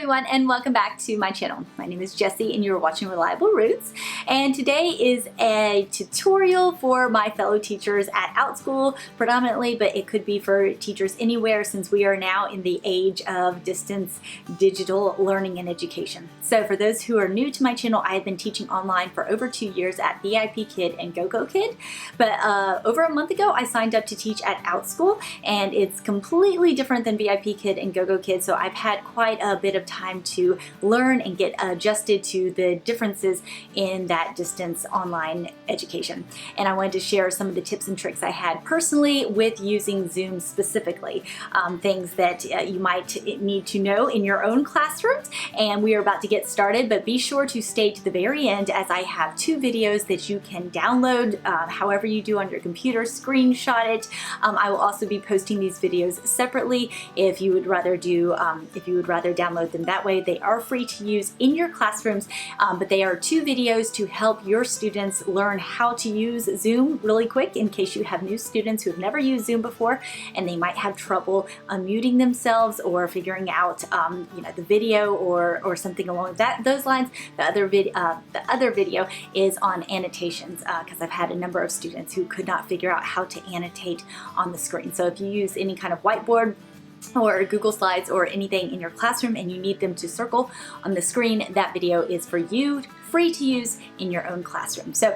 everyone, and welcome back to my channel. My name is Jessie and you're watching Reliable Roots, and today is a tutorial for my fellow teachers at Outschool predominantly, but it could be for teachers anywhere since we are now in the age of distance digital learning and education. So for those who are new to my channel, I have been teaching online for over 2 years at VIP Kid and GoGo Kid, but over a month ago I signed up to teach at Outschool, and it's completely different than VIP Kid and GoGo Kid, so I've had quite a bit of time to learn and get adjusted to the differences in that distance online education. And I wanted to share some of the tips and tricks I had personally with using Zoom specifically, things that you might need to know in your own classrooms. And we are about to get started, but be sure to stay to the very end as I have 2 videos that you can download however you do on your computer, screenshot it. I will also be posting these videos separately if you would rather download them that way. They are free to use in your classrooms, but they are 2 videos to help your students learn how to use Zoom really quick in case you have new students who have never used Zoom before and they might have trouble unmuting themselves or figuring out the video or something along those lines. The other video is on annotations because I've had a number of students who could not figure out how to annotate on the screen. So if you use any kind of whiteboard or Google Slides or anything in your classroom and you need them to circle on the screen, that video is for you, free to use in your own classroom. So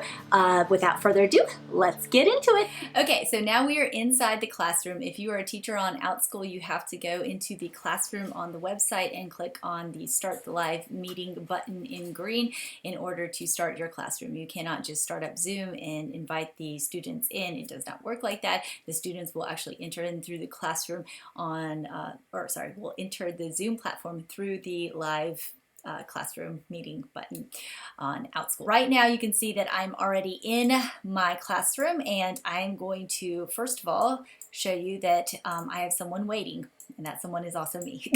without further ado, let's get into it. Okay, so now we are inside the classroom. If you are a teacher on Outschool, you have to go into the classroom on the website and click on the Start the Live Meeting button in green in order to start your classroom. You cannot just start up Zoom and invite the students in. It does not work like that. The students will actually enter in through the classroom will enter the Zoom platform through the live classroom meeting button on Outschool. Right now you can see that I'm already in my classroom, and I'm going to first of all show you that I have someone waiting, and that someone is also me.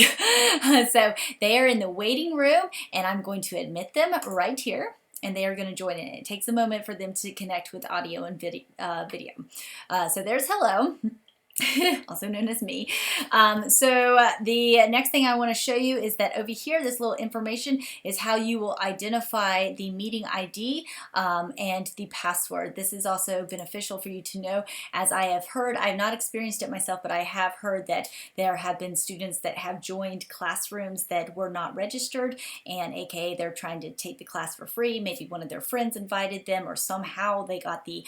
So they are in the waiting room and I'm going to admit them right here, and they are going to join in. It takes a moment for them to connect with audio and video. So there's hello. Also known as me. The next thing I want to show you is that over here, this little information is how you will identify the meeting ID and the password. This is also beneficial for you to know, as I have heard, I've not experienced it myself, but I have heard that there have been students that have joined classrooms that were not registered, and aka they're trying to take the class for free. Maybe one of their friends invited them, or somehow they got the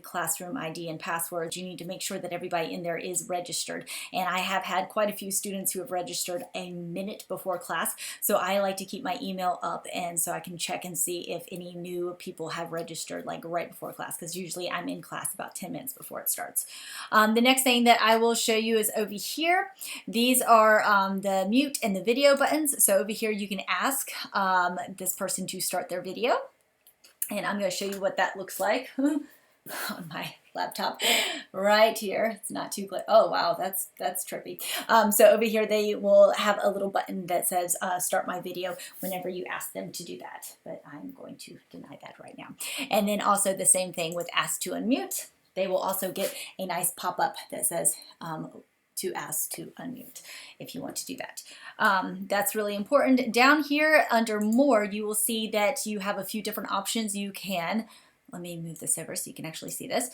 classroom ID and password. You need to make sure that everybody in there is registered, and I have had quite a few students who have registered a minute before class, so I like to keep my email up and so I can check and see if any new people have registered like right before class, because usually I'm in class about 10 minutes before it starts. The next thing that I will show you is over here. These are the mute and the video buttons. So over here you can ask this person to start their video, and I'm going to show you what that looks like on my laptop right here. It's not too clear. Oh wow, that's trippy. So over here they will have a little button that says start my video whenever you ask them to do that, but I'm going to deny that right now. And then also the same thing with ask to unmute. They will also get a nice pop-up that says to ask to unmute if you want to do that. That's really important. Down here under more, you will see that you have a few different options. You can, let me move this over so you can actually see this.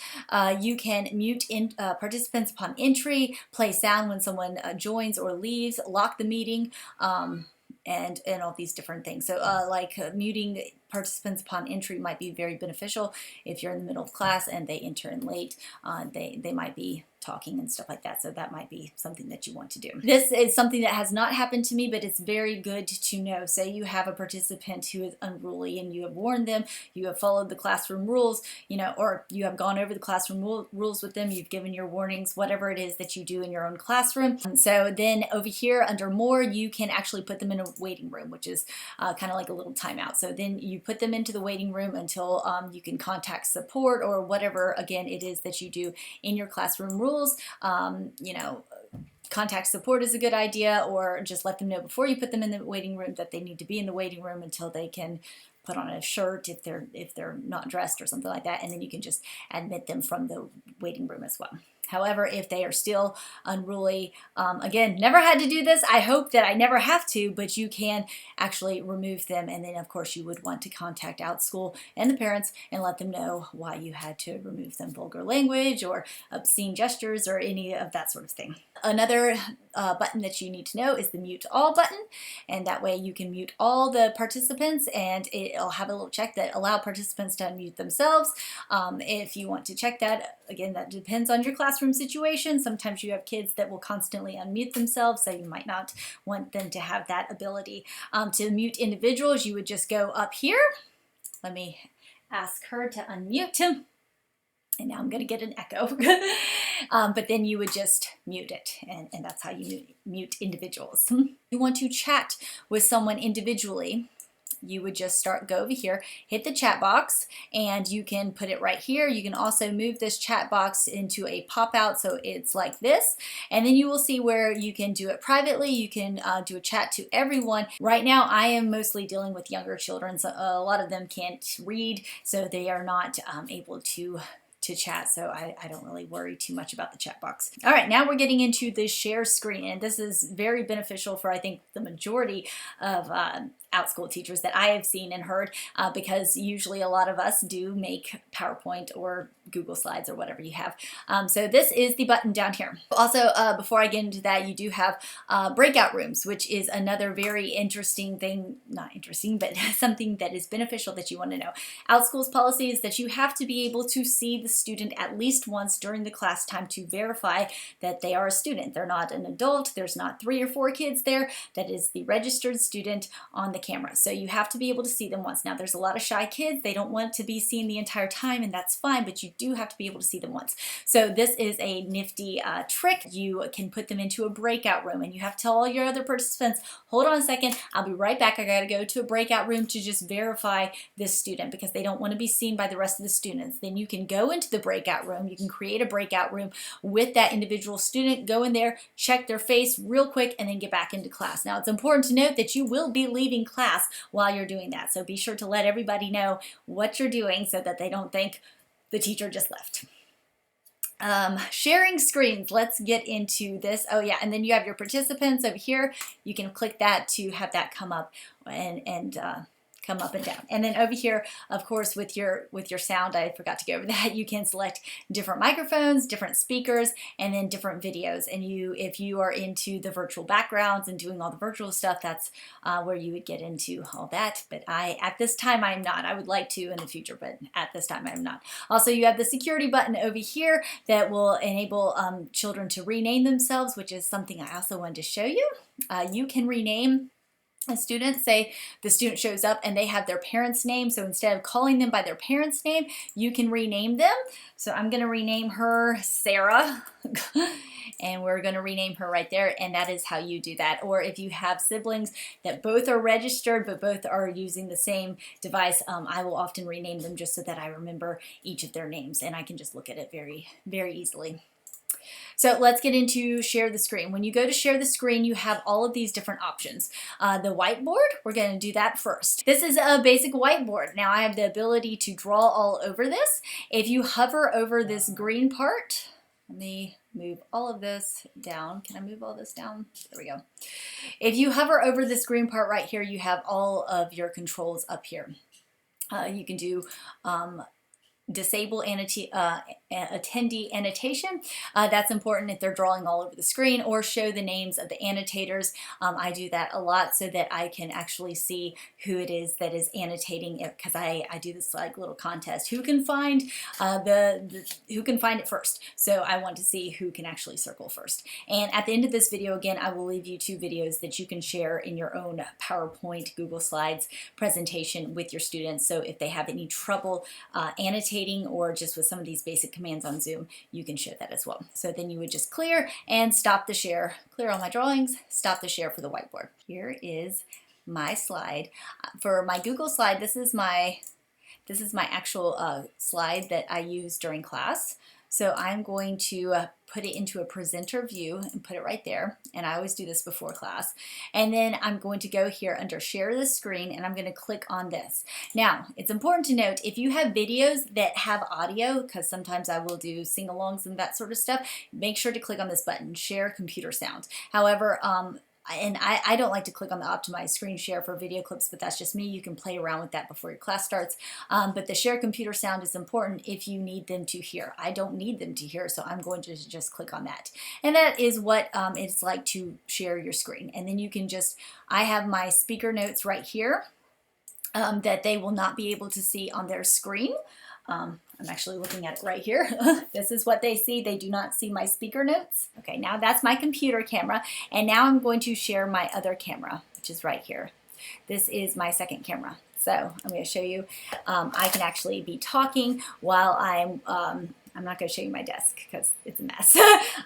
You can mute participants upon entry, play sound when someone joins or leaves, lock the meeting, and all these different things. So muting participants upon entry might be very beneficial if you're in the middle of class and they enter in late. They might be talking and stuff like that, so that might be something that you want to do. This is something that has not happened to me, but it's very good to know. Say you have a participant who is unruly and you have warned them, you have followed the classroom rules, or you have gone over the classroom rules with them, you've given your warnings, whatever it is that you do in your own classroom. So then over here under more, you can actually put them in a waiting room, which is kind of like a little timeout. So then you put them into the waiting room until you can contact support or whatever, again, it is that you do in your classroom rules. Contact support is a good idea, or just let them know before you put them in the waiting room that they need to be in the waiting room until they can put on a shirt if they're not dressed or something like that, and then you can just admit them from the waiting room as well. However, if they are still unruly, again, never had to do this. I hope that I never have to, but you can actually remove them. And then, of course, you would want to contact Outschool and the parents and let them know why you had to remove them. Vulgar language or obscene gestures or any of that sort of thing. Another button that you need to know is the mute all button, and that way you can mute all the participants, and it'll have a little check that allow participants to unmute themselves. If you want to check that, again, that depends on your classroom situation. Sometimes you have kids that will constantly unmute themselves, so you might not want them to have that ability. To mute individuals, you would just go up here. Let me ask her to unmute him. And now I'm going to get an echo. But then you would just mute it, and that's how you mute individuals. You want to chat with someone individually, you would just go over here, hit the chat box, and you can put it right here. You can also move this chat box into a pop-out so it's like this, and then you will see where you can do it privately. You can do a chat to everyone. Right now I am mostly dealing with younger children, so a lot of them can't read, so they are not able to chat, so I don't really worry too much about the chat box. All right, now we're getting into the share screen, and this is very beneficial for, I think, the majority of Outschool teachers that I have seen and heard, because usually a lot of us do make PowerPoint or Google Slides or whatever you have. So this is the button down here. Also, before I get into that, you do have breakout rooms, which is another very interesting thing, not interesting, but something that is beneficial that you want to know. Outschool's policy is that you have to be able to see the student at least once during the class time to verify that they are a student. They're not an adult. There's not 3 or 4 kids there. That is the registered student on the camera. So you have to be able to see them once. Now there's a lot of shy kids. They don't want to be seen the entire time, and that's fine, but you do have to be able to see them once. So this is a nifty trick. You can put them into a breakout room, and you have to tell all your other participants, hold on a second, I'll be right back. I gotta go to a breakout room to just verify this student, because they don't want to be seen by the rest of the students. Then you can go into the breakout room. You can create a breakout room with that individual student, go in there, check their face real quick, and then get back into class. Now it's important to note that you will be leaving class while you're doing that. So be sure to let everybody know what you're doing so that they don't think the teacher just left. Sharing screens, let's get into this. Oh yeah, and then you have your participants over here. You can click that to have that come up and come up and down. And then over here, of course, with your sound, I forgot to go over that, you can select different microphones, different speakers, and then different videos. And if you are into the virtual backgrounds and doing all the virtual stuff, that's where you would get into all that. But at this time, I'm not. I would like to in the future, but at this time, I'm not. Also, you have the security button over here that will enable children to rename themselves, which is something I also wanted to show you. You can rename a student. Say the student shows up and they have their parents' name, so instead of calling them by their parents' name, you can rename them. So I'm going to rename her Sarah and we're going to rename her right there, and that is how you do that. Or if you have siblings that both are registered but both are using the same device, I will often rename them just so that I remember each of their names, and I can just look at it very, very easily. So let's get into share the screen. When you go to share the screen, you have all of these different options. The whiteboard, we're going to do that first. This is a basic whiteboard. Now I have the ability to draw all over this. If you hover over this green part, let me move all of this down. Can I move all this down? There we go. If you hover over this green part right here, you have all of your controls up here. You can do disable attendee annotation. That's important if they're drawing all over the screen, or show the names of the annotators. I do that a lot so that I can actually see who it is that is annotating it, because I do this like little contest. Who can find who can find it first? So I want to see who can actually circle first. And at the end of this video, again, I will leave you 2 videos that you can share in your own PowerPoint, Google Slides presentation with your students. So if they have any trouble annotating, or just with some of these basic commands on Zoom, you can show that as well. So then you would just clear and stop the share, clear all my drawings, stop the share for the whiteboard. Here is my slide. For my Google slide, this is my actual slide that I use during class. So I'm going to put it into a presenter view and put it right there. And I always do this before class. And then I'm going to go here under share the screen and I'm going to click on this. Now, it's important to note if you have videos that have audio, because sometimes I will do sing-alongs and that sort of stuff, make sure to click on this button, share computer sound. However, and I don't like to click on the optimize screen share for video clips, but that's just me. You can play around with that before your class starts. But the share computer sound is important if you need them to hear. I don't need them to hear, so I'm going to just click on that. And that is what it's like to share your screen. And then you can just, I have my speaker notes right here that they will not be able to see on their screen. I'm actually looking at it right here. This is what they see. They do not see my speaker notes. Okay, now that's my computer camera. And now I'm going to share my other camera, which is right here. This is my second camera. So I'm going to show you. I can actually be talking while I'm not going to show you my desk because it's a mess.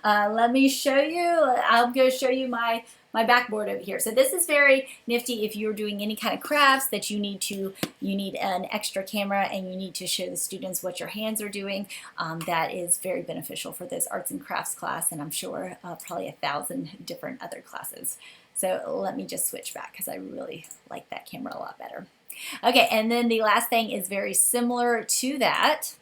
Let me show you. I'm going to show you my backboard over here. So this is very nifty if you're doing any kind of crafts that you need an extra camera and you need to show the students what your hands are doing. That is very beneficial for this arts and crafts class, and I'm sure probably 1,000 different other classes. So let me just switch back because I really like that camera a lot better. Okay, and then the last thing is very similar to that.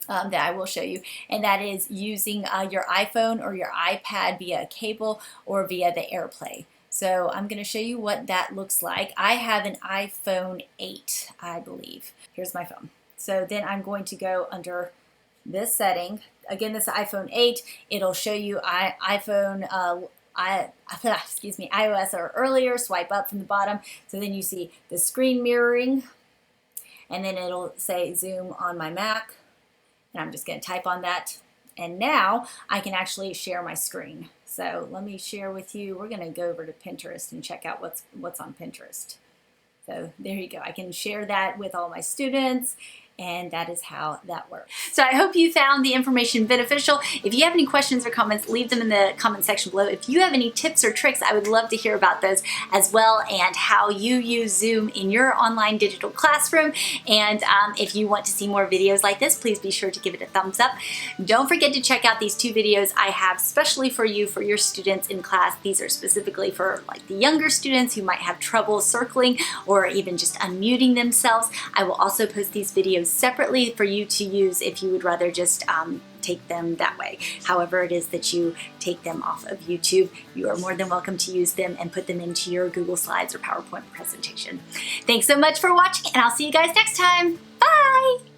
That I will show you, and that is using your iPhone or your iPad via a cable or via the AirPlay. So I'm going to show you what that looks like. I have an iPhone 8, I believe. Here's my phone. So then I'm going to go under this setting. Again, this is iPhone 8. It'll show you iPhone iOS or earlier. Swipe up from the bottom. So then you see the screen mirroring, and then it'll say Zoom on my Mac. And I'm just going to type on that. And now I can actually share my screen. So let me share with you. We're going to go over to Pinterest and check out what's on Pinterest. So there you go. I can share that with all my students. And that is how that works. So I hope you found the information beneficial. If you have any questions or comments, leave them in the comment section below. If you have any tips or tricks, I would love to hear about those as well, and how you use Zoom in your online digital classroom. And if you want to see more videos like this, please be sure to give it a thumbs up. Don't forget to check out these 2 videos I have specially for you, for your students in class. These are specifically for like the younger students who might have trouble circling or even just unmuting themselves. I will also post these videos separately for you to use if you would rather just take them that way. However it is that you take them off of YouTube, you are more than welcome to use them and put them into your Google Slides or PowerPoint presentation. Thanks so much for watching, and I'll see you guys next time. Bye!